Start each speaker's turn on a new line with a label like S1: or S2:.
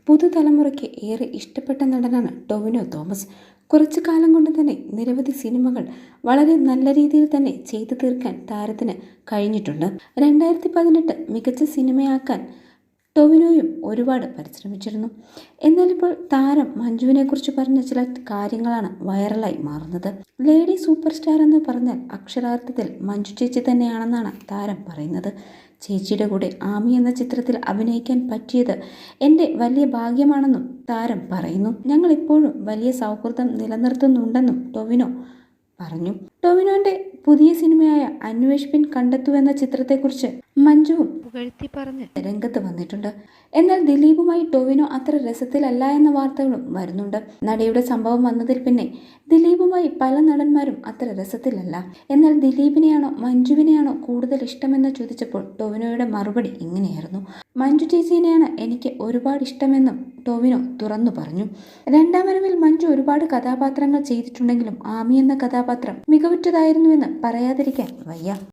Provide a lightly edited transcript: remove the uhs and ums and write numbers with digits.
S1: പുതുതലമുറയ്ക്ക് ഏറെ ഇഷ്ടപ്പെട്ട നടനാണ് ടൊവിനോ തോമസ്. കുറച്ചു കാലം കൊണ്ട് തന്നെ നിരവധി സിനിമകൾ വളരെ നല്ല രീതിയിൽ തന്നെ ചെയ്തു തീർക്കാൻ താരത്തിന് കഴിഞ്ഞിട്ടുണ്ട്. 2018 മികച്ച സിനിമയാക്കാൻ ടൊവിനോയും ഒരുപാട് പരിശ്രമിച്ചിരുന്നു. എന്നാൽ ഇപ്പോൾ താരം മഞ്ജുവിനെ കുറിച്ച് പറഞ്ഞ ചില കാര്യങ്ങളാണ് വൈറലായി മാറുന്നത്. ലേഡി സൂപ്പർ സ്റ്റാർ എന്ന് പറഞ്ഞാൽ അക്ഷരാർത്ഥത്തിൽ മഞ്ജു ചേച്ചി തന്നെയാണെന്നാണ് താരം പറയുന്നത്. ചേച്ചിയുടെ കൂടെ ആമി എന്ന ചിത്രത്തിൽ അഭിനയിക്കാൻ പറ്റിയത് എൻ്റെ വലിയ ഭാഗ്യമാണെന്നും താരം പറയുന്നു. ഞങ്ങൾ ഇപ്പോഴും വലിയ സൗഹൃദം നിലനിർത്തുന്നുണ്ടെന്നും ടൊവിനോ പറഞ്ഞു. ടൊവിനോന്റെ പുതിയ സിനിമയായ അന്വേഷിപ്പിൻ കണ്ടെത്തൂ എന്ന ചിത്രത്തെക്കുറിച്ച് മഞ്ജുവും പുകഴ്ത്തി പറഞ്ഞ് രംഗത്ത് വന്നിട്ടുണ്ട്. എന്നാൽ ദിലീപുമായി ടൊവിനോ അത്ര രസത്തിലല്ല എന്ന വാർത്തകളും വരുന്നുണ്ട്. നടിയുടെ സംഭവം വന്നതിൽ പിന്നെ ദിലീപുമായി പല നടന്മാരും അത്ര രസത്തിലല്ല. എന്നാൽ ദിലീപിനെയാണോ മഞ്ജുവിനെയാണോ കൂടുതൽ ഇഷ്ടമെന്ന് ചോദിച്ചപ്പോൾ ടൊവിനോയുടെ മറുപടി ഇങ്ങനെയായിരുന്നു: മഞ്ജു ചേച്ചീനെയാണ് എനിക്ക് ഒരുപാട് ഇഷ്ടമെന്നും ടൊവിനോ തുറന്നു പറഞ്ഞു. രണ്ടാം വരവിൽ മഞ്ജു ഒരുപാട് കഥാപാത്രങ്ങൾ ചെയ്തിട്ടുണ്ടെങ്കിലും ആമി എന്ന കഥാപാത്രം മികവുറ്റതായിരുന്നുവെന്ന് പറയാതിരിക്കാൻ വയ്യ.